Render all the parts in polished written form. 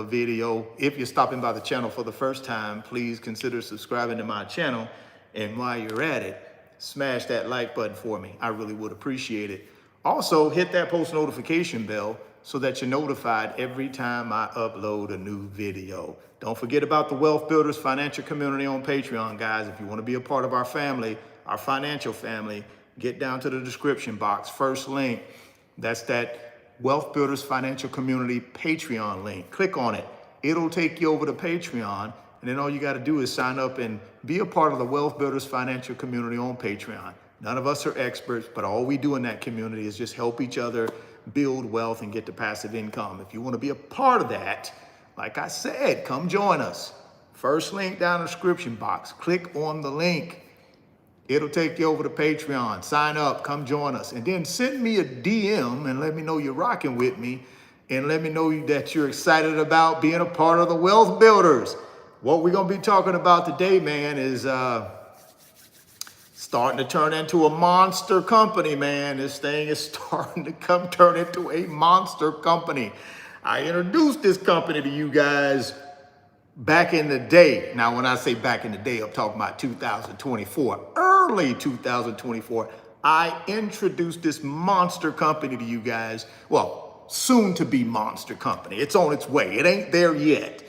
video. If you're stopping by the channel for the first time, please consider subscribing to my channel. And while you're at it, smash that like button for me. I really would appreciate it. Also, hit that post notification bell so that you're notified every time I upload a new video. Don't forget about the Wealth Builders Financial Community on Patreon, guys. If you want to be a part of our family, our financial family, get down to the description box. First link, that's that Wealth Builders Financial Community Patreon link. Click on it. It'll take you over to Patreon. And then all you got to do is sign up and be a part of the Wealth Builders Financial Community on Patreon. None of us are experts, but all we do in that community is just help each other build wealth and get to passive income. If you want to be a part of that, like I said, come join us. First link down in the description box. Click on the link. It'll take you over to Patreon. Sign up, come join us. And then send me a DM and let me know you're rocking with me. And let me know that you're excited about being a part of the Wealth Builders. What we're going to be talking about today, man, is starting to turn into a monster company, man. This thing is starting to turn into a monster company. I introduced this company to you guys back in the day. Now, when I say back in the day, I'm talking about 2024, early 2024. I introduced this monster company to you guys. Well, soon to be monster company. It's on its way. It ain't there yet,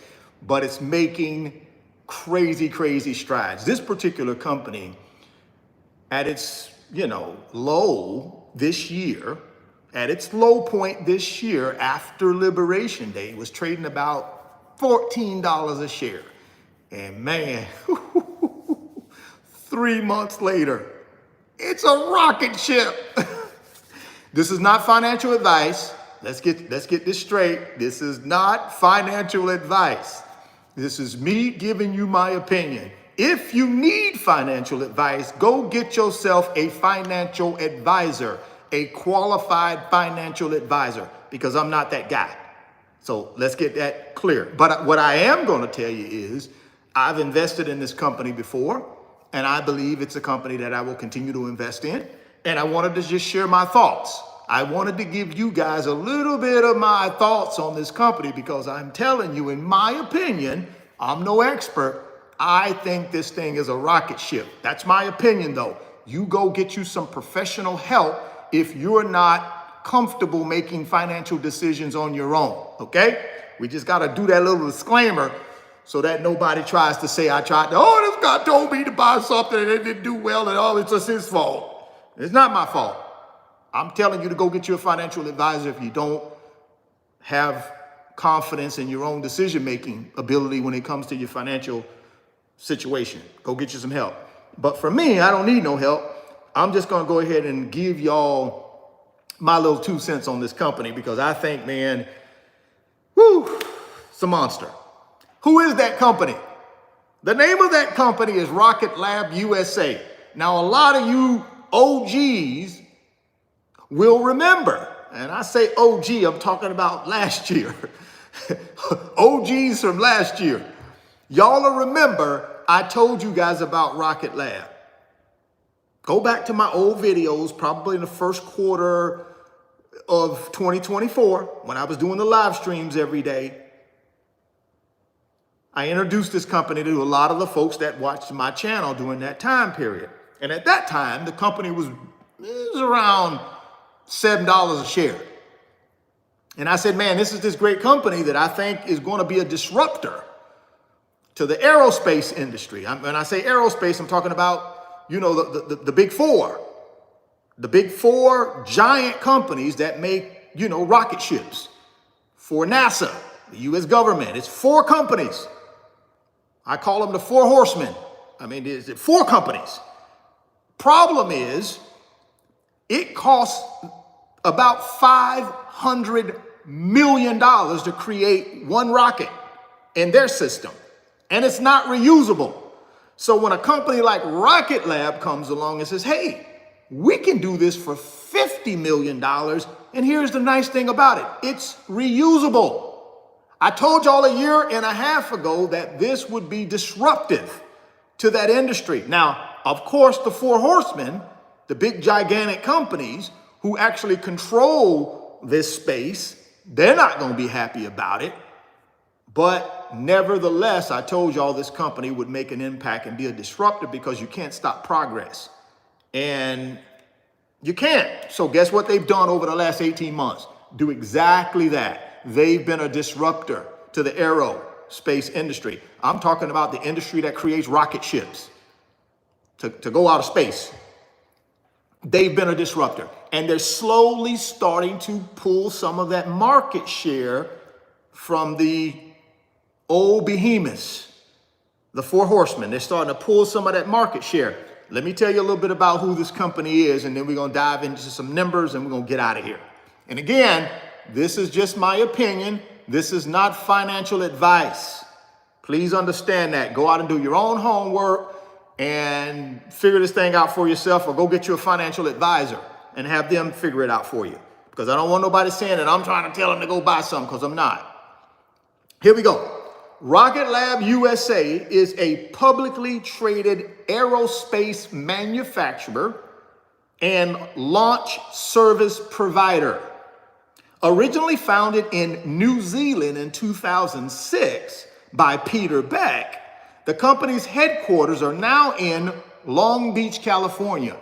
but it's making crazy, crazy strides. This particular company, at its, low this year, at its low point this year after Liberation Day, was trading about $14 a share. And man, 3 months later, it's a rocket ship. This is not financial advice. Let's get this straight. This is not financial advice. This is me giving you my opinion. If you need financial advice, go get yourself a financial advisor, a qualified financial advisor, because I'm not that guy. So let's get that clear. But what I am going to tell you is I've invested in this company before, and I believe it's a company that I will continue to invest in. And I wanted to just share my thoughts. I wanted to give you guys a little bit of my thoughts on this company because I'm telling you, in my opinion, I'm no expert. I think this thing is a rocket ship. That's my opinion, though. You go get you some professional help if you're not comfortable making financial decisions on your own, okay? We just got to do that little disclaimer so that nobody tries to say this guy told me to buy something and it didn't do well and it's just his fault. It's not my fault. I'm telling you to go get you a financial advisor if you don't have confidence in your own decision-making ability when it comes to your financial situation. Go get you some help. But for me, I don't need no help. I'm just going to go ahead and give y'all my little 2 cents on this company because I think, man, it's a monster. Who is that company? The name of that company is Rocket Lab USA. Now, a lot of you OGs will remember, and I say OG, I'm talking about last year. OGs from last year. Y'all will remember I told you guys about Rocket Lab. Go back to my old videos, probably in the first quarter of 2024, when I was doing the live streams every day. I introduced this company to a lot of the folks that watched my channel during that time period. And at that time, the company was around $7 a share. And I said, man, this is this great company that I think is going to be a disruptor to the aerospace industry. When I say aerospace, I'm talking about, the big four. The big four giant companies that make, rocket ships for NASA, the U.S. government. It's 4 companies. I call them the 4 horsemen. It's 4 companies. Problem is, it costs about $500 million to create one rocket in their system. And it's not reusable. So when a company like Rocket Lab comes along and says, hey, we can do this for $50 million. And here's the nice thing about it. It's reusable. I told y'all a year and a half ago that this would be disruptive to that industry. Now, of course, the 4 horsemen, the big gigantic companies who actually control this space, they're not going to be happy about it. But nevertheless, I told y'all this company would make an impact and be a disruptor because you can't stop progress. And you can't. So guess what they've done over the last 18 months? Do exactly that. They've been a disruptor to the aerospace industry. I'm talking about the industry that creates rocket ships to go out of space. They've been a disruptor. And they're slowly starting to pull some of that market share from the old behemoths, the four horsemen. They're starting to pull some of that market share. Let me tell you a little bit about who this company is, and then we're going to dive into some numbers and we're going to get out of here. And again, this is just my opinion. This is not financial advice. Please understand that. Go out and do your own homework and figure this thing out for yourself, or go get you a financial advisor and have them figure it out for you. Because I don't want nobody saying that I'm trying to tell them to go buy something, because I'm not. Here we go. Rocket Lab USA is a publicly traded aerospace manufacturer and launch service provider. Originally founded in New Zealand in 2006 by Peter Beck, the company's headquarters are now in Long Beach, California.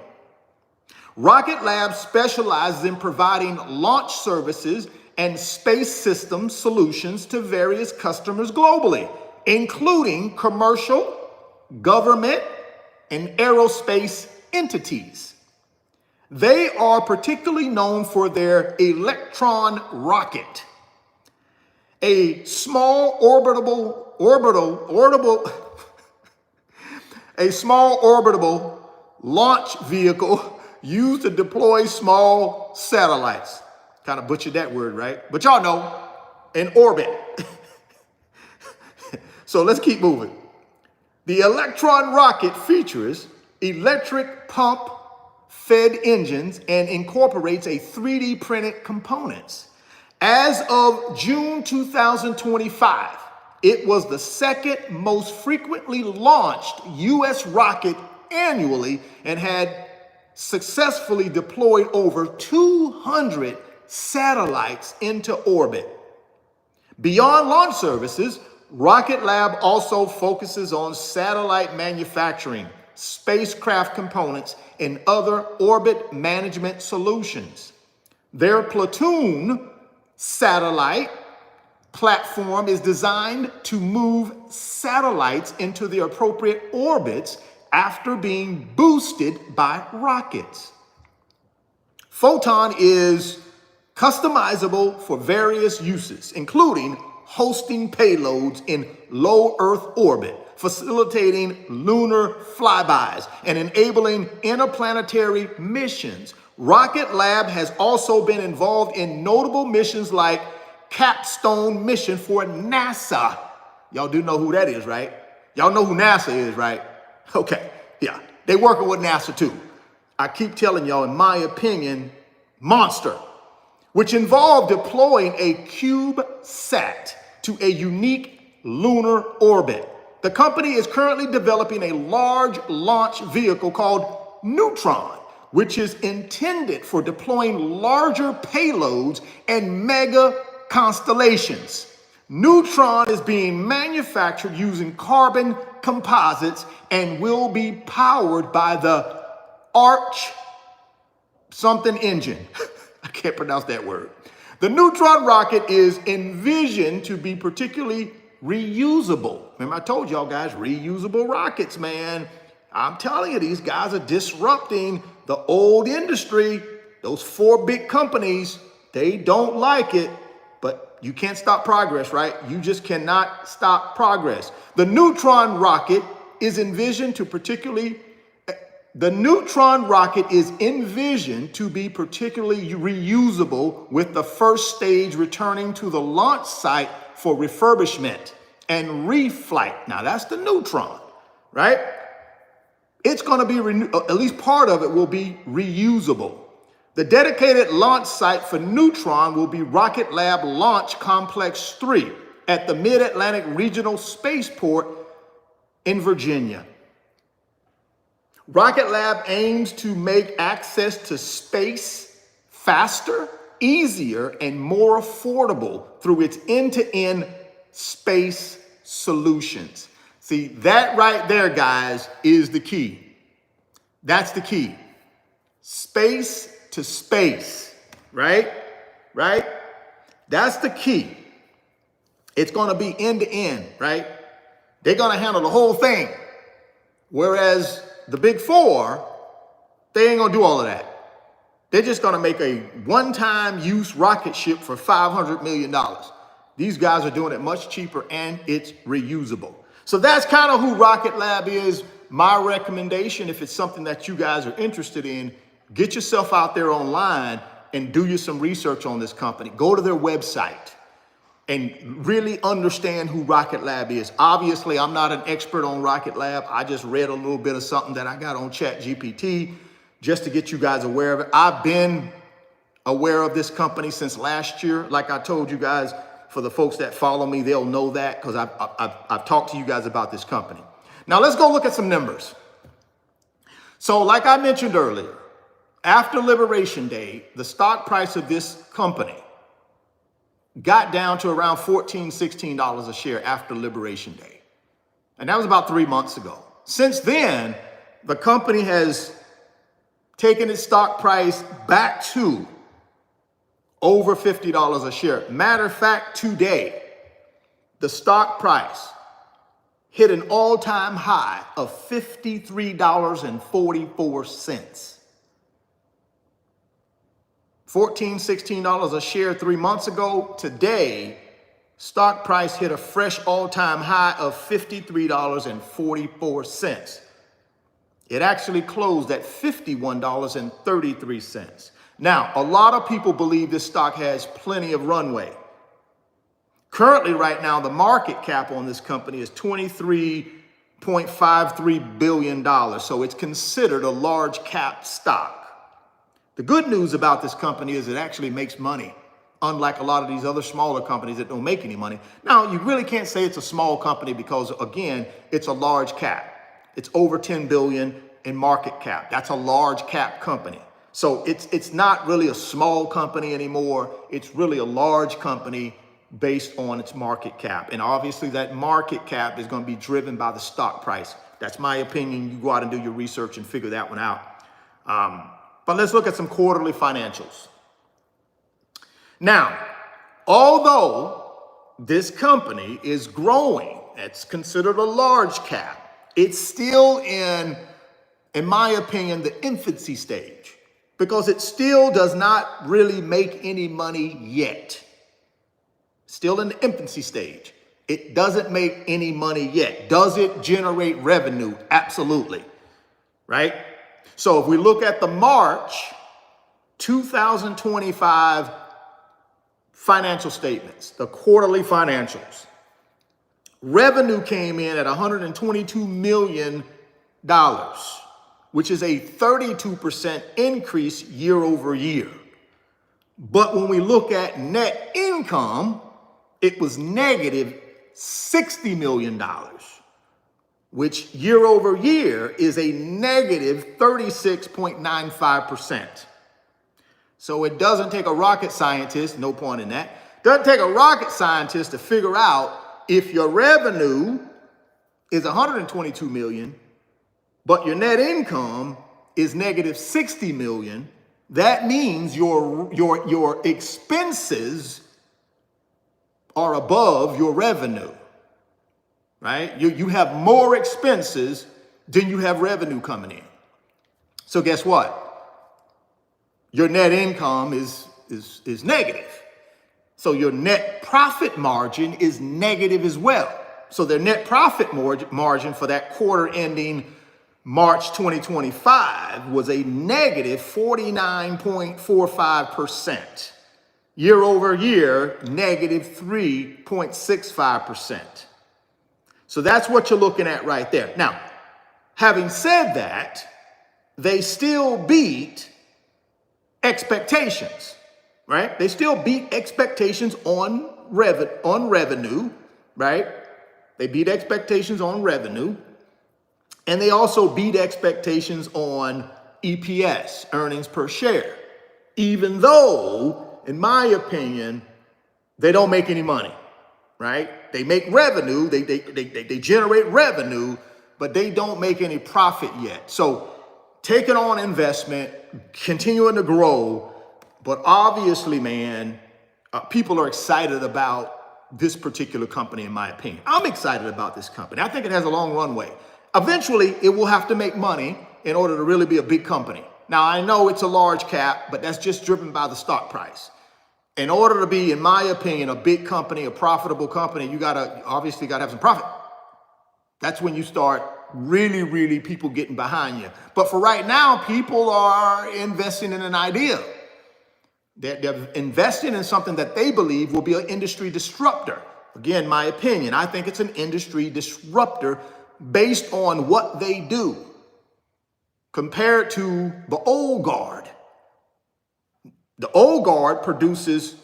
Rocket Lab specializes in providing launch services and space system solutions to various customers globally, including commercial, government, and aerospace entities. They are particularly known for their Electron rocket, a small orbital launch vehicle used to deploy small satellites. Kind of butchered that word, right? But y'all know, in orbit. So let's keep moving. The Electron rocket features electric pump fed engines and incorporates a 3D printed components. As of June 2025, it was the second most frequently launched U.S. rocket annually and had successfully deployed over 200 satellites into orbit. Beyond launch services, Rocket Lab also focuses on satellite manufacturing, spacecraft components, and other orbit management solutions. Their Platoon satellite platform is designed to move satellites into the appropriate orbits after being boosted by rockets. Photon is customizable for various uses, including hosting payloads in low Earth orbit, facilitating lunar flybys, and enabling interplanetary missions. Rocket Lab has also been involved in notable missions like Capstone mission for NASA. Y'all do know who that is, right? Y'all know who NASA is, right? Okay, yeah, they working with NASA too. I keep telling y'all, in my opinion, monster, which involved deploying a CubeSat to a unique lunar orbit. The company is currently developing a large launch vehicle called Neutron, which is intended for deploying larger payloads and mega constellations. Neutron is being manufactured using carbon composites and will be powered by the Arch something engine. I can't pronounce that word. The Neutron rocket is envisioned to be particularly reusable. Remember, I told y'all guys, reusable rockets, man. I'm telling you, these guys are disrupting the old industry. Those four big companies, they don't like it, but you can't stop progress, right? You just cannot stop progress. The Neutron rocket is envisioned to be particularly reusable, with the first stage returning to the launch site for refurbishment and reflight. Now that's the Neutron, right? It's going to be, at least part of it will be reusable. The dedicated launch site for Neutron will be Rocket Lab Launch Complex 3 at the Mid-Atlantic Regional Spaceport in Virginia. Rocket Lab aims to make access to space faster, easier, and more affordable through its end-to-end Space Solutions. See, that right there, guys, is the key. That's the key. Space to space, right? Right? That's the key. It's going to be end to end, right? They're going to handle the whole thing. Whereas the big four, they ain't going to do all of that. They're just going to make a one-time use rocket ship for $500 million. These guys are doing it much cheaper and it's reusable. So that's kind of who Rocket Lab is. My recommendation, if it's something that you guys are interested in, get yourself out there online and do you some research on this company. Go to their website and really understand who Rocket Lab is. Obviously, I'm not an expert on Rocket Lab. I just read a little bit of something that I got on ChatGPT just to get you guys aware of it. I've been aware of this company since last year. Like I told you guys, for the folks that follow me, they'll know that because I've talked to you guys about this company. Now let's go look at some numbers. So like I mentioned earlier, after Liberation Day, the stock price of this company got down to around $14, $16 a share after Liberation Day. And that was about 3 months ago. Since then, the company has taken its stock price back to over $50 a share. Matter of fact, today, the stock price hit an all-time high of $53.44. $14, $16 a share 3 months ago. Today, stock price hit a fresh all-time high of $53.44. It actually closed at $51.33. Now, a lot of people believe this stock has plenty of runway. Currently, right now, the market cap on this company is $23.53 billion. So it's considered a large cap stock. The good news about this company is it actually makes money, unlike a lot of these other smaller companies that don't make any money. Now, you really can't say it's a small company because, again, it's a large cap. It's over 10 billion in market cap. That's a large cap company. So it's not really a small company anymore. It's really a large company based on its market cap. And obviously that market cap is going to be driven by the stock price. That's my opinion. You go out and do your research and figure that one out. But let's look at some quarterly financials. Now, although this company is growing, it's considered a large cap, it's still in my opinion, the infancy stage, because it still does not really make any money yet. Still in the infancy stage. It doesn't make any money yet. Does it generate revenue? Absolutely. Right? So if we look at the March 2025 financial statements, the quarterly financials, revenue came in at $122 million, which is a 32% increase year over year. But when we look at net income, it was negative $60 million, which year over year is a negative 36.95%. So it doesn't take a rocket scientist, no point in that, doesn't take a rocket scientist to figure out if your revenue is 122 million, but your net income is negative 60 million, that means your expenses are above your revenue, right? You have more expenses than you have revenue coming in. So guess what? Your net income is negative. So your net profit margin is negative as well. So their net profit margin for that quarter ending March 2025 was a negative 49.45%. Year over year, negative 3.65%. So that's what you're looking at right there. Now, having said that, they still beat expectations, right? They still beat expectations on revenue, right? They beat expectations on revenue. And they also beat expectations on EPS, earnings per share, even though, in my opinion, they don't make any money, right? They make revenue, they generate revenue, but they don't make any profit yet. So taking on investment, continuing to grow, but obviously, man, people are excited about this particular company, in my opinion. I'm excited about this company. I think it has a long runway. Eventually, it will have to make money in order to really be a big company. Now, I know it's a large cap, but that's just driven by the stock price. In order to be, in my opinion, a big company, a profitable company, you obviously gotta have some profit. That's when you start really people getting behind you. But for right now, people are investing in an idea. They're investing in something that they believe will be an industry disruptor. Again, my opinion, I think it's an industry disruptor based on what they do compared to the old guard. The old guard produces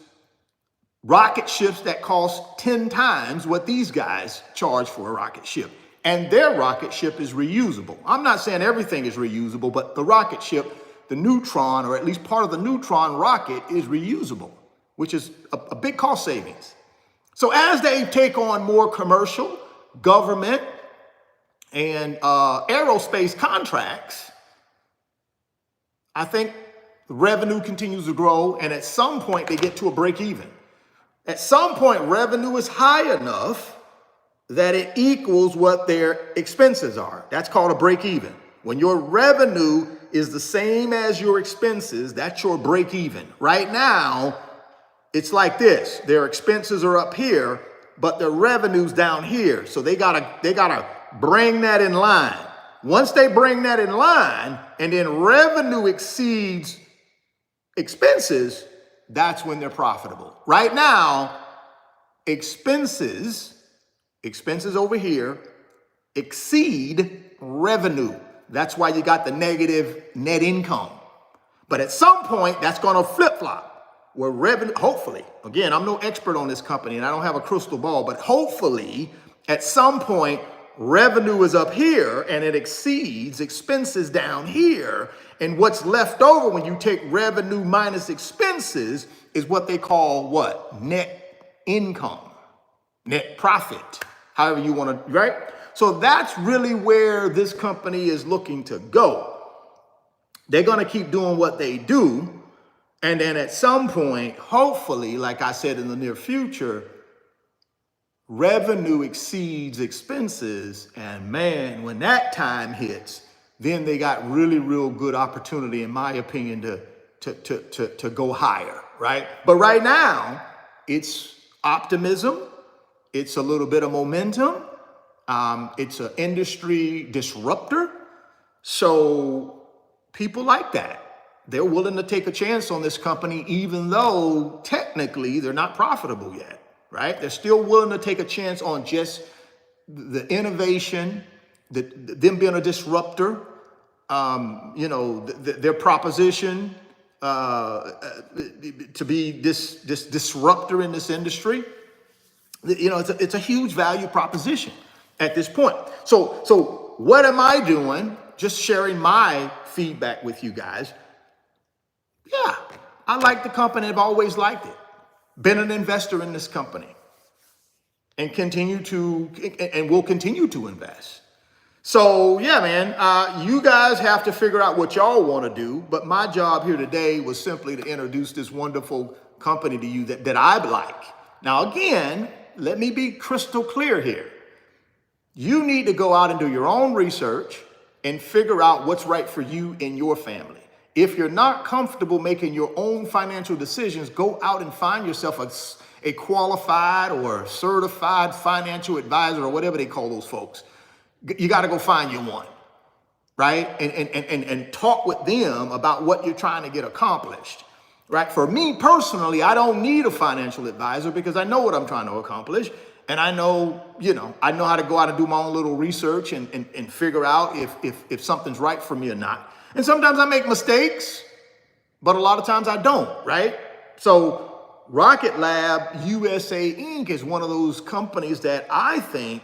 rocket ships that cost 10 times what these guys charge for a rocket ship. And their rocket ship is reusable. I'm not saying everything is reusable, but the rocket ship, the neutron, or at least part of the neutron rocket, is reusable, which is a big cost savings. So as they take on more commercial, government, and aerospace contracts, I think the revenue continues to grow, and at some point they get to a break even. At some point, revenue is high enough that it equals what their expenses are. That's called a break even. When your revenue is the same as your expenses, that's your break even. Right now, it's like this. Their expenses are up here, but their revenue's down here. So they gotta bring that in line. Once they bring that in line, and then revenue exceeds expenses, that's when they're profitable. Right now, expenses over here exceed revenue. That's why you got the negative net income. But at some point, that's going to flip-flop where revenue, hopefully, again, I'm no expert on this company and I don't have a crystal ball, but hopefully at some point, revenue is up here and it exceeds expenses down here. And what's left over when you take revenue minus expenses is what they call what? Net income, net profit, however you want to, right? So that's really where this company is looking to go. They're going to keep doing what they do. And then at some point, hopefully, like I said, in the near future, revenue exceeds expenses. And man, when that time hits, then they got really, real good opportunity, in my opinion, to go higher, right? But right now, it's optimism. It's a little bit of momentum. It's an industry disruptor. So people like that. They're willing to take a chance on this company, even though technically they're not profitable yet, right? They're still willing to take a chance on just the innovation, them being a disruptor, their proposition to be this disruptor in this industry. It's a huge value proposition at this point. So what am I doing? Just sharing my feedback with you guys. Yeah, I like the company. I've always liked it. Been an investor in this company and will continue to invest. So yeah, man, you guys have to figure out what y'all want to do. But my job here today was simply to introduce this wonderful company to you that I like. Now, again, let me be crystal clear here. You need to go out and do your own research and figure out what's right for you and your family. If you're not comfortable making your own financial decisions, go out and find yourself a qualified or certified financial advisor or whatever they call those folks. You got to go find you one, right? And talk with them about what you're trying to get accomplished, right? For me personally, I don't need a financial advisor because I know what I'm trying to accomplish. And I know how to go out and do my own little research and figure out if something's right for me or not. And sometimes I make mistakes, but a lot of times I don't, right? So Rocket Lab USA Inc. is one of those companies that I think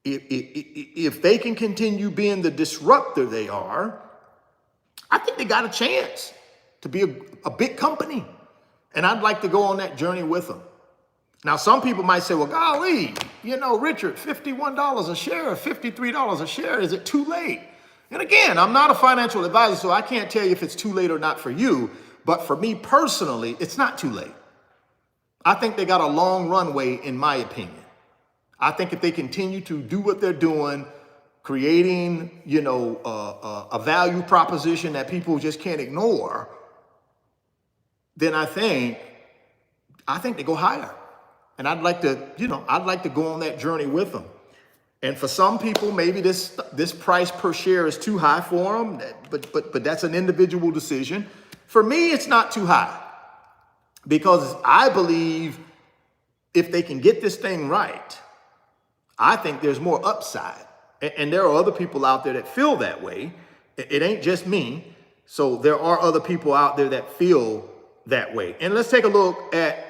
if they can continue being the disruptor they are, I think they got a chance to be a big company. And I'd like to go on that journey with them. Now, some people might say, well, golly, Richard, $51 a share or $53 a share, is it too late? And again, I'm not a financial advisor, so I can't tell you if it's too late or not for you. But for me personally, it's not too late. I think they got a long runway, in my opinion. I think if they continue to do what they're doing, creating, a value proposition that people just can't ignore, then I think they go higher. And I'd like to go on that journey with them. And for some people, maybe this price per share is too high for them, but that's an individual decision. For me, it's not too high because I believe if they can get this thing right, I think there's more upside. And there are other people out there that feel that way. It ain't just me. So there are other people out there that feel that way. And let's take a look at,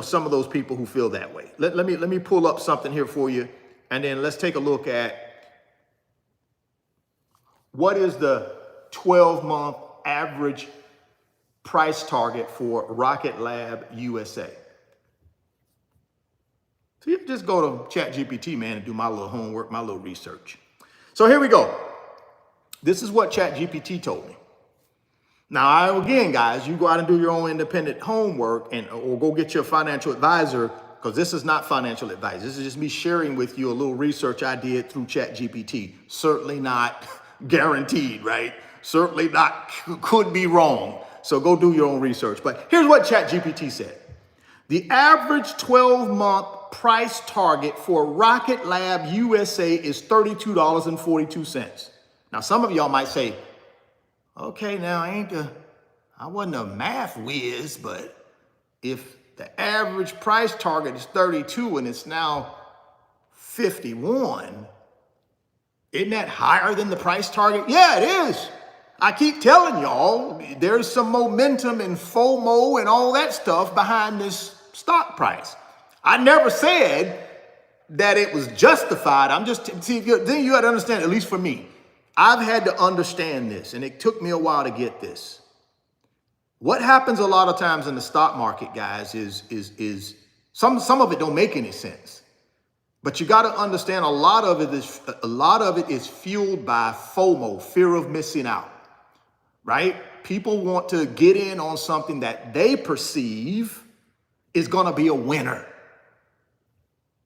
some of those people who feel that way. Let me pull up something here for you. And then let's take a look at what is the 12-month average price target for Rocket Lab USA. So you can just go to ChatGPT, man, and do my little homework, my little research. So here we go. This is what ChatGPT told me. Now, again, guys, you go out and do your own independent homework or go get your financial advisor, because this is not financial advice. This is just me sharing with you a little research I did through ChatGPT. Certainly not guaranteed, right? Certainly not, could be wrong. So go do your own research. But here's what ChatGPT said. The average 12-month price target for Rocket Lab USA is $32.42. Now, some of y'all might say, okay, now I wasn't a math whiz, but if the average price target is 32 and it's now 51, isn't that higher than the price target? Yeah, it is. I keep telling y'all, there's some momentum and FOMO and all that stuff behind this stock price. I never said that it was justified. Then you got to understand, at least for me, I've had to understand this, and it took me a while to get this. What happens a lot of times in the stock market, guys, is some of it don't make any sense. But you got to understand a lot of it is fueled by FOMO, fear of missing out. Right? People want to get in on something that they perceive is going to be a winner.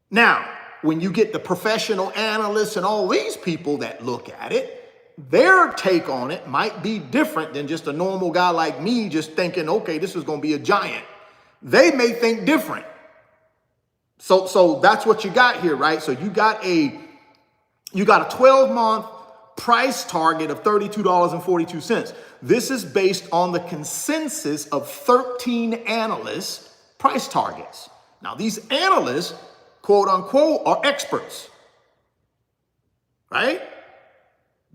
Now, when you get the professional analysts and all these people that look at it, their take on it might be different than just a normal guy like me just thinking, okay, this is going to be a giant. They may think different. So that's what you got here, right? So you got a 12-month price target of $32.42. This is based on the consensus of 13 analysts' price targets. Now, these analysts, quote unquote, are experts, right?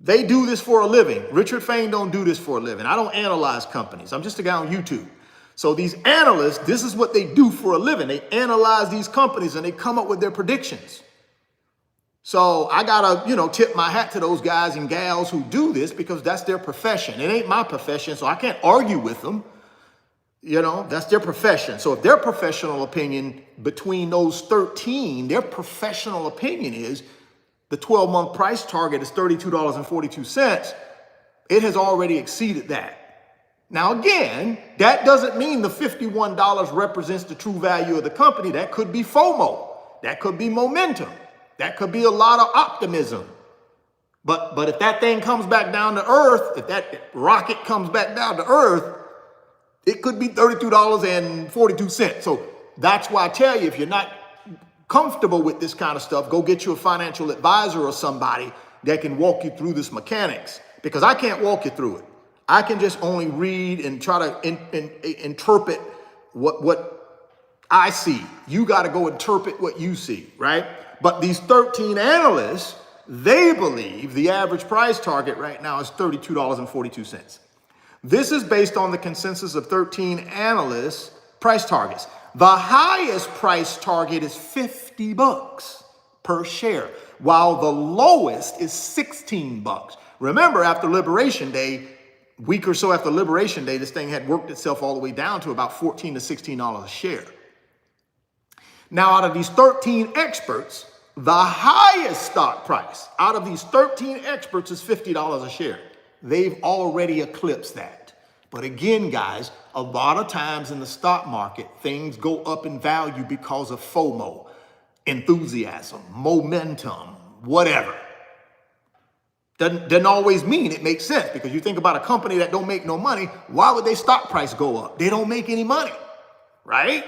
They do this for a living. Richard Fain don't do this for a living. I don't analyze companies. I'm just a guy on YouTube. So these analysts, this is what they do for a living. They analyze these companies and they come up with their predictions. So I gotta, tip my hat to those guys and gals who do this because that's their profession. It ain't my profession, so I can't argue with them. That's their profession. So if their professional opinion between those 13, their professional opinion is the 12-month price target is $32.42, it has already exceeded that. Now, again, that doesn't mean the $51 represents the true value of the company. That could be FOMO. That could be momentum. That could be a lot of optimism. But if that thing comes back down to earth, if that rocket comes back down to earth, it could be $32.42. So that's why I tell you, if you're not comfortable with this kind of stuff, go get you a financial advisor or somebody that can walk you through this mechanics, because I can't walk you through it. I can just only read and try to interpret what I see. You got to go interpret what you see, right? But these 13 analysts, they believe the average price target right now is $32.42. This is based on the consensus of 13 analysts' price targets. The highest price target is $50 per share, while the lowest is $16. Remember, after Liberation Day, week or so after Liberation Day, this thing had worked itself all the way down to about $14 to $16 a share. Now, out of these 13 experts, the highest stock price out of these 13 experts is $50 a share. They've already eclipsed that. But again, guys, a lot of times in the stock market, things go up in value because of FOMO, enthusiasm, momentum, whatever. Doesn't always mean it makes sense, because you think about a company that don't make no money, why would their stock price go up? They don't make any money, right?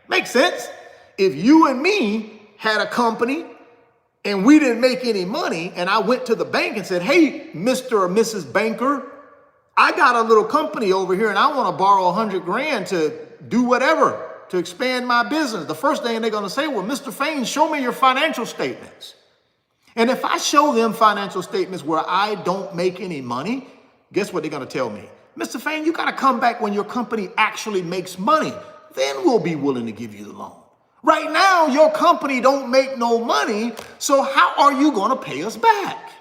Makes sense. If you and me had a company and we didn't make any money, and I went to the bank and said, hey, Mr. or Mrs. Banker, I got a little company over here and I want to borrow 100 grand to do whatever, to expand my business. The first thing they're going to say, well, Mr. Fain, show me your financial statements. And if I show them financial statements where I don't make any money, guess what they're going to tell me? Mr. Fain, you got to come back when your company actually makes money. Then we'll be willing to give you the loan. Right now, your company don't make no money, so how are you going to pay us back?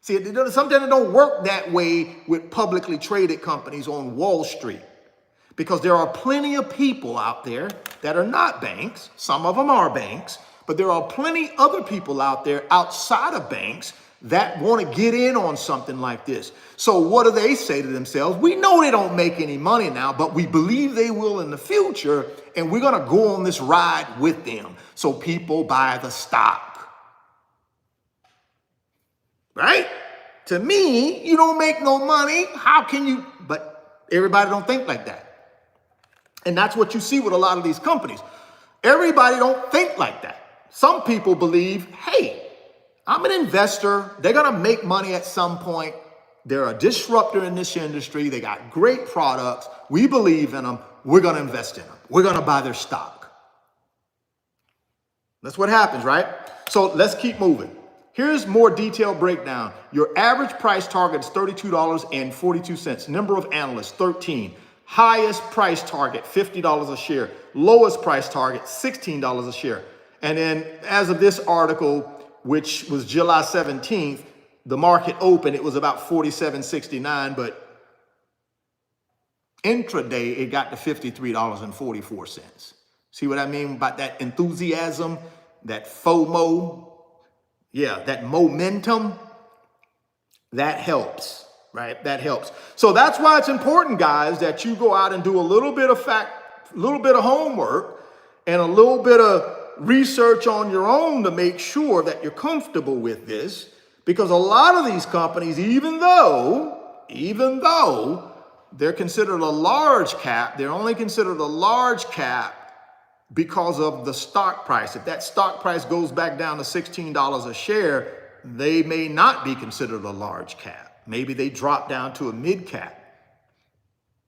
See, sometimes it don't work that way with publicly traded companies on Wall Street, because there are plenty of people out there that are not banks. Some of them are banks, but there are plenty other people out there outside of banks that want to get in on something like this. So what do they say to themselves? We know they don't make any money now, but we believe they will in the future, and we're going to go on this ride with them. So people buy the stock. Right? To me, you don't make no money. How can you? But everybody don't think like that. And that's what you see with a lot of these companies. Everybody don't think like that. Some people believe, hey, I'm an investor. They're going to make money at some point. They're a disruptor in this industry. They got great products. We believe in them. We're going to invest in them. We're going to buy their stock. That's what happens, right? So let's keep moving. Here's more detailed breakdown. Your average price target is $32.42. Number of analysts, 13. Highest price target, $50 a share. Lowest price target, $16 a share. And then as of this article, which was July 17th, the market opened, it was about $47.69, but intraday, it got to $53.44. See what I mean about that enthusiasm, that FOMO? Yeah, that momentum, that helps, right? That helps. So that's why it's important, guys, that you go out and do a little bit of homework and a little bit of research on your own to make sure that you're comfortable with this, because a lot of these companies, even though they're considered a large cap, they're only considered a large cap because of the stock price. If that stock price goes back down to $16 a share, they may not be considered a large cap. Maybe they drop down to a mid cap,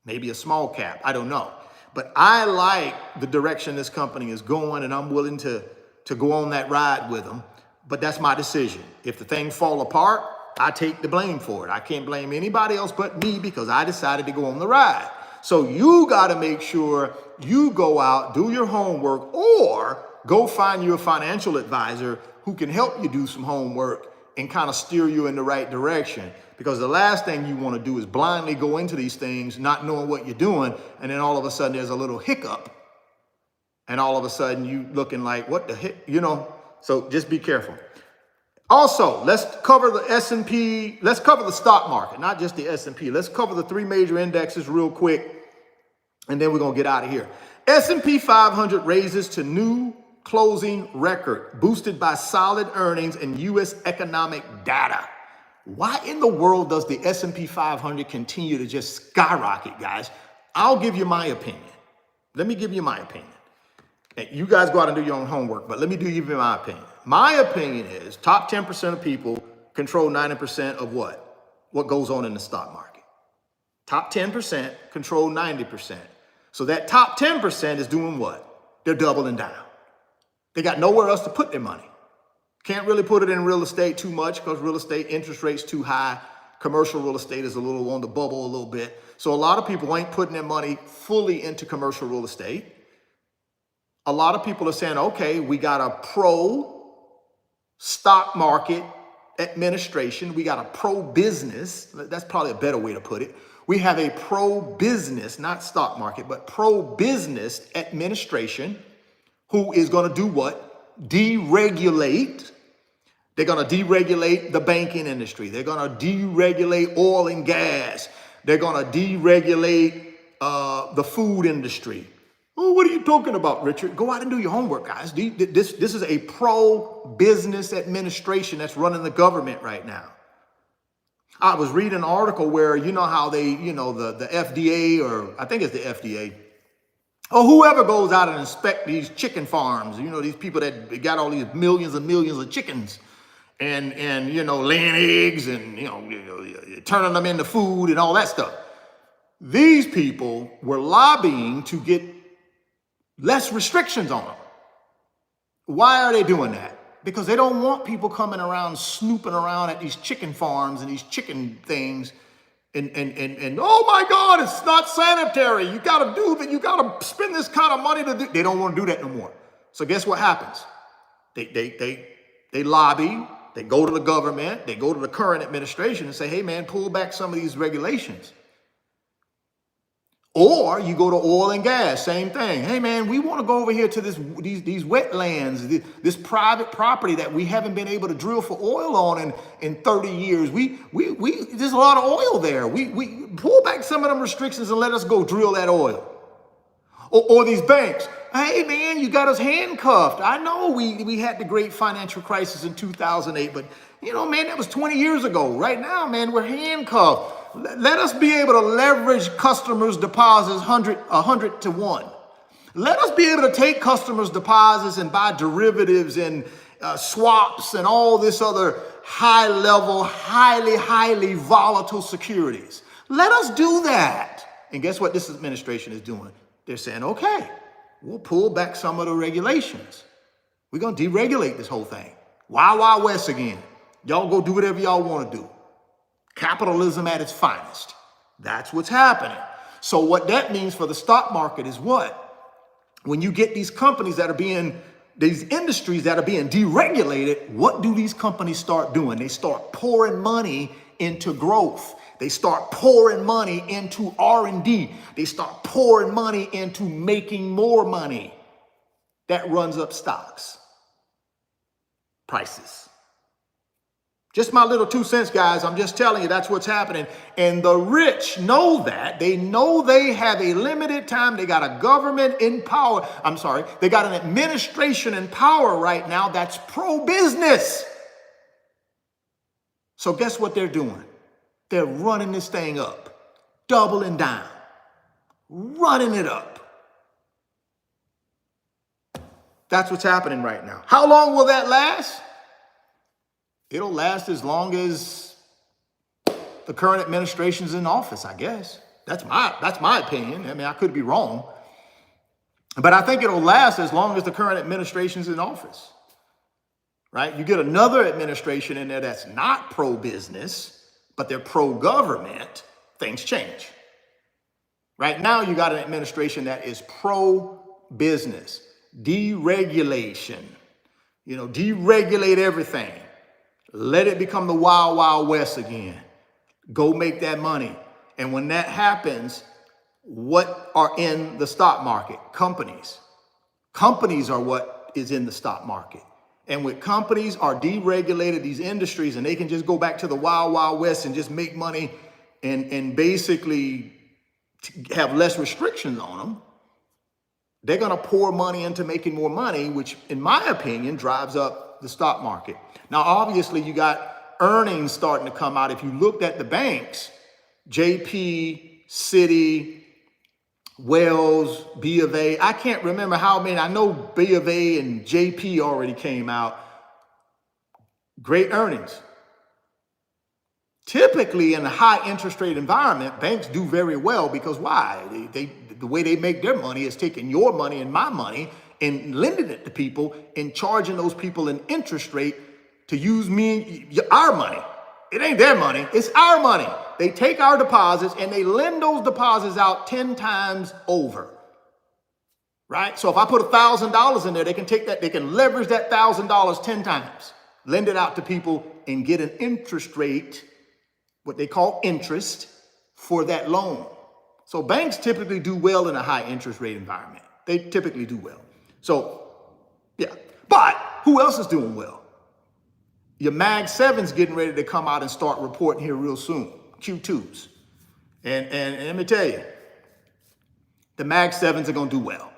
maybe a small cap. I don't know. But I like the direction this company is going, and I'm willing to go on that ride with them. But that's my decision. If the thing fall apart, I take the blame for it. I can't blame anybody else but me, because I decided to go on the ride. So you got to make sure you go out, do your homework, or go find you a financial advisor who can help you do some homework and kind of steer you in the right direction. Because the last thing you want to do is blindly go into these things, not knowing what you're doing, and then all of a sudden there's a little hiccup, and all of a sudden you looking like, what the heck, So just be careful. Also, let's cover the S&P. Let's cover the stock market, not just the S&P. Let's cover the three major indexes real quick, and then we're going to get out of here. S&P 500 raises to new closing record, boosted by solid earnings and U.S. economic data. Why in the world does the S&P 500 continue to just skyrocket, guys? I'll give you my opinion. Let me give you my opinion. And you guys go out and do your own homework, but let me give you my opinion. My opinion is top 10% of people control 90% of what goes on in the stock market. Top 10% control 90%. So that top 10% is doing what? They're doubling down. They got nowhere else to put their money. Can't really put it in real estate too much, because real estate interest rates too high. Commercial real estate is a little on the bubble a little bit. So a lot of people ain't putting their money fully into commercial real estate. A lot of people are saying, okay, we got a pro stock market administration. We got a pro business. That's probably a better way to put it. We have a pro business, not stock market, but pro business administration who is going to do what? Deregulate. They're going to deregulate the banking industry. They're going to deregulate oil and gas. They're going to deregulate the food industry. Oh, what are you talking about, Richard? Go out and do your homework, guys. This is a pro-business administration that's running the government right now. I was reading an article where, you know how they, the FDA, or I think it's the FDA, or whoever goes out and inspect these chicken farms, these people that got all these millions and millions of chickens and laying eggs and, turning them into food and all that stuff. These people were lobbying to get less restrictions on them. Why are they doing that? Because they don't want people coming around, snooping around at these chicken farms and these chicken things. And oh my God, it's not sanitary. You got to do that. You got to spend this kind of money to do. They don't want to do that no more. So guess what happens? They lobby. They go to the government. They go to the current administration and say, hey man, pull back some of these regulations. Or you go to oil and gas, same thing. Hey man, we want to go over here to these wetlands, this private property that we haven't been able to drill for oil on in 30 years. There's a lot of oil there. We pull back some of them restrictions and let us go drill that oil. Or these banks. Hey man, you got us handcuffed. I know we had the great financial crisis in 2008, but man, that was 20 years ago. Right now, man, we're handcuffed. Let us be able to leverage customers' deposits 100 to 1. Let us be able to take customers' deposits and buy derivatives and swaps and all this other high-level, highly volatile securities. Let us do that. And guess what this administration is doing? They're saying, okay, we'll pull back some of the regulations. We're going to deregulate this whole thing. Wild, Wild West again. Y'all go do whatever y'all want to do. Capitalism at its finest. That's what's happening. So what that means for the stock market is what? When you get these companies these industries that are being deregulated, what do these companies start doing? They start pouring money into growth. They start pouring money into R&D. They start pouring money into making more money. That runs up stocks, prices. Just my little 2 cents, guys. I'm just telling you that's what's happening. And the rich know that. They know they have a limited time. They got a government in power. They got an administration in power right now that's pro-business. So guess what they're doing? They're running this thing up, doubling down, running it up. That's what's happening right now. How long will that last? It'll last as long as the current administration's in office, I guess. That's my opinion. I mean, I could be wrong. But I think it'll last as long as the current administration's in office. Right? You get another administration in there that's not pro-business, but they're pro-government, things change. Right now, you got an administration that is pro-business, deregulation, deregulate everything. Let it become the wild, wild west again. Go make that money. And when that happens, what are in the stock market? Companies. Companies are what is in the stock market. And when companies are deregulated, these industries, and they can just go back to the wild, wild west and just make money and basically have less restrictions on them, they're going to pour money into making more money, which in my opinion drives up the stock market. Now, obviously, you got earnings starting to come out. If you looked at the banks, JP, Citi, Wells, B of A, I can't remember how many. I know B of A and JP already came out. Great earnings. Typically, in a high interest rate environment, banks do very well because why? The way they make their money is taking your money and my money and lending it to people and charging those people an interest rate to use our money. It ain't their money, it's our money. They take our deposits and they lend those deposits out 10 times over, right? So if I put $1,000 in there, they can take that, they can leverage that $1,000 10 times, lend it out to people and get an interest rate, what they call interest, for that loan. So banks typically do well in a high interest rate environment. They typically do well. So Yeah. But who else is doing well? Your Mag 7's getting ready to come out and start reporting here real soon, Q2s. And let me tell you, the Mag 7s are going to do well.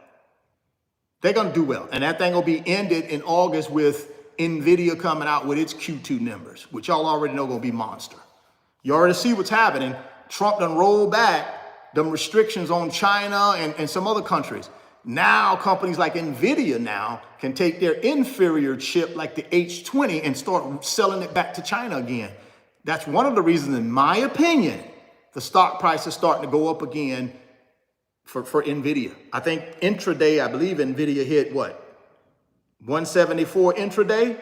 They're going to do well. And that thing will be ended in August with Nvidia coming out with its Q2 numbers, which y'all already know going to be monster. You already see what's happening. Trump done rolled back them restrictions on China and some other countries. Now companies like Nvidia now can take their inferior chip like the H20 and start selling it back to China again. That's one of the reasons, in my opinion, the stock price is starting to go up again for Nvidia. I think intraday, I believe Nvidia hit what? 174 intraday.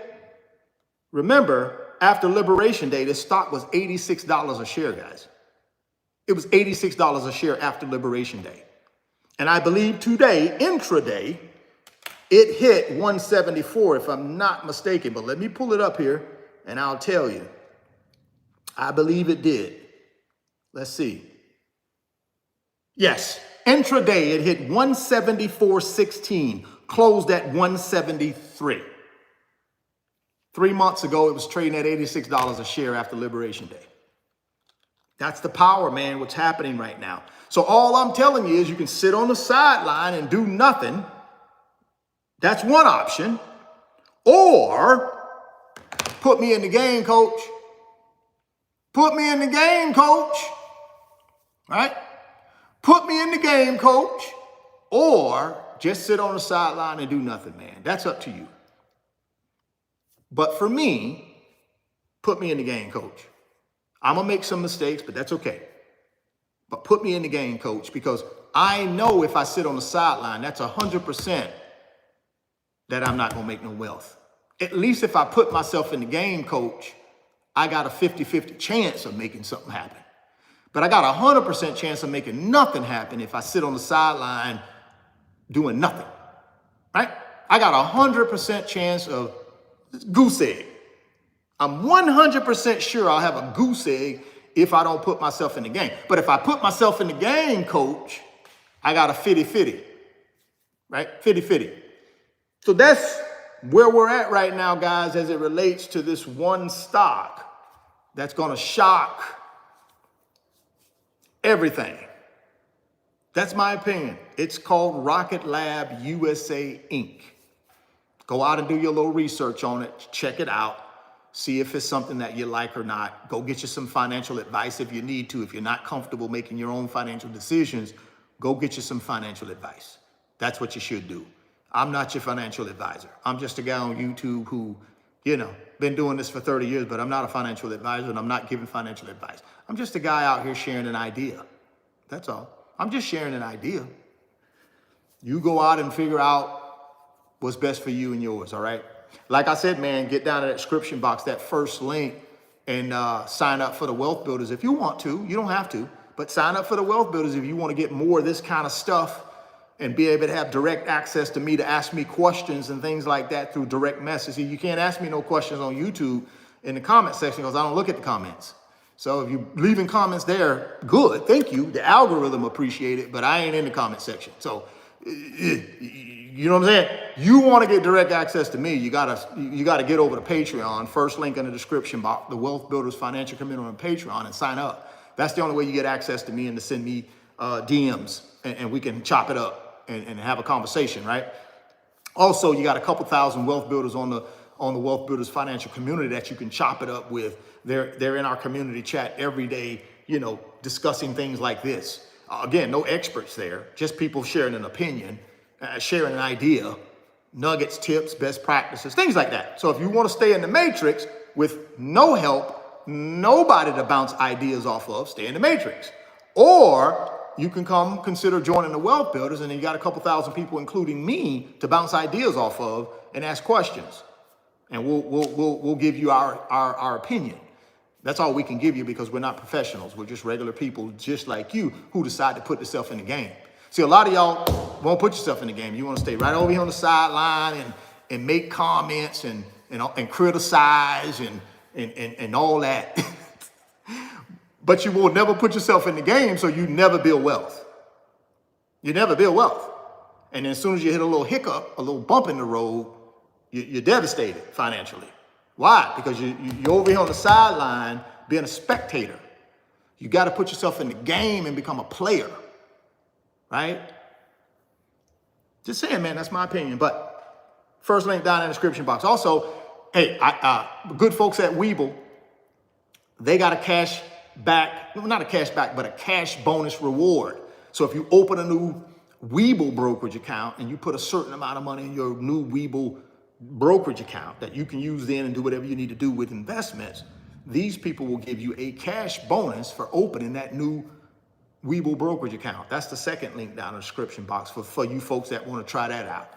Remember, after Liberation Day, this stock was $86 a share, guys. It was $86 a share after Liberation Day. And I believe today, intraday, it hit 174, if I'm not mistaken. But let me pull it up here and I'll tell you. I believe it did. Let's see. Yes, intraday, it hit 174.16, closed at 173. 3 months ago, it was trading at $86 a share after Liberation Day. That's the power, man, what's happening right now. So all I'm telling you is you can sit on the sideline and do nothing. That's one option. Or put me in the game, coach. Put me in the game, coach. Right? Put me in the game, coach. Or just sit on the sideline and do nothing, man. That's up to you. But for me, put me in the game, coach. I'm going to make some mistakes, but that's okay. But put me in the game, coach, because I know if I sit on the sideline, that's 100% that I'm not going to make no wealth. At least if I put myself in the game, coach, I got a 50-50 chance of making something happen. But I got a 100% chance of making nothing happen if I sit on the sideline doing nothing, right? I got a 100% chance of goose egg. I'm 100% sure I'll have a goose egg if I don't put myself in the game. But if I put myself in the game, coach, I got a 50-50, right? 50-50. So that's where we're at right now, guys, as it relates to this one stock that's going to shock everything. That's my opinion. It's called Rocket Lab USA Inc. Go out and do your little research on it. Check it out. See if it's something that you like or not. Go get you some financial advice if you need to. If you're not comfortable making your own financial decisions, go get you some financial advice. That's what you should do. I'm not your financial advisor. I'm just a guy on YouTube who, been doing this for 30 years, but I'm not a financial advisor and I'm not giving financial advice. I'm just a guy out here sharing an idea. That's all. I'm just sharing an idea. You go out and figure out what's best for you and yours, all right? Like I said, man, get down to that description box, that first link, and sign up for the Wealth Builders if you want to. You don't have to, but sign up for the Wealth Builders if you want to get more of this kind of stuff and be able to have direct access to me to ask me questions and things like that through direct messaging. You can't ask me no questions on YouTube in the comment section because I don't look at the comments. So if you're leaving comments there, good, thank you. The algorithm appreciate it, but I ain't in the comment section. So you know what I'm saying? You want to get direct access to me, you gotta get over to Patreon. First link in the description box, the Wealth Builders Financial Community on Patreon, and sign up. That's the only way you get access to me and to send me DMs, and we can chop it up and have a conversation, right? Also, you got a couple thousand wealth builders on the Wealth Builders Financial Community that you can chop it up with. They're in our community chat every day, discussing things like this. Again, no experts there, just people sharing an opinion, sharing an idea, nuggets, tips, best practices, things like that. So if you want to stay in the matrix with no help, nobody to bounce ideas off of, stay in the matrix. Or you can consider joining the Wealth Builders, and then you got a couple thousand people, including me, to bounce ideas off of and ask questions. And we'll give you our opinion. That's all we can give you because we're not professionals. We're just regular people just like you who decide to put themselves in the game. See, a lot of y'all won't put yourself in the game. You want to stay right over here on the sideline and make comments and criticize and all that. But you will never put yourself in the game, so you never build wealth. You never build wealth. And then as soon as you hit a little hiccup, a little bump in the road, you're devastated financially. Why? Because you're over here on the sideline being a spectator. You got to put yourself in the game and become a player, right? Just saying, man, that's my opinion. But first link down in the description box. Also, hey, good folks at Webull, they got a cash back, not a cash back, but a cash bonus reward. So if you open a new Webull brokerage account and you put a certain amount of money in your new Webull brokerage account that you can use then and do whatever you need to do with investments, these people will give you a cash bonus for opening that new Webull brokerage account. That's the second link down in the description box for you folks that want to try that out.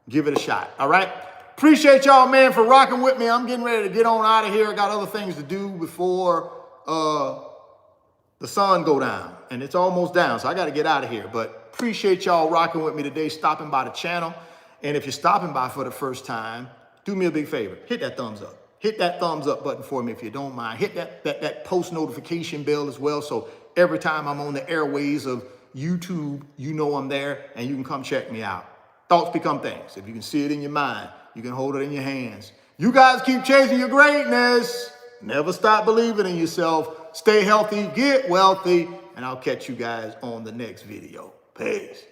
Give it a shot. All right. Appreciate y'all, man, for rocking with me. I'm getting ready to get on out of here. I got other things to do before the sun go down, and it's almost down, so I got to get out of here. But appreciate y'all rocking with me today, stopping by the channel. And if you're stopping by for the first time, do me a big favor. Hit that thumbs up. Hit that thumbs up button for me if you don't mind. Hit that post notification bell as well, so every time I'm on the airways of YouTube, you know I'm there and you can come check me out. Thoughts become things. If you can see it in your mind, you can hold it in your hands. You guys keep chasing your greatness. Never stop believing in yourself. Stay healthy, get wealthy, and I'll catch you guys on the next video. Peace.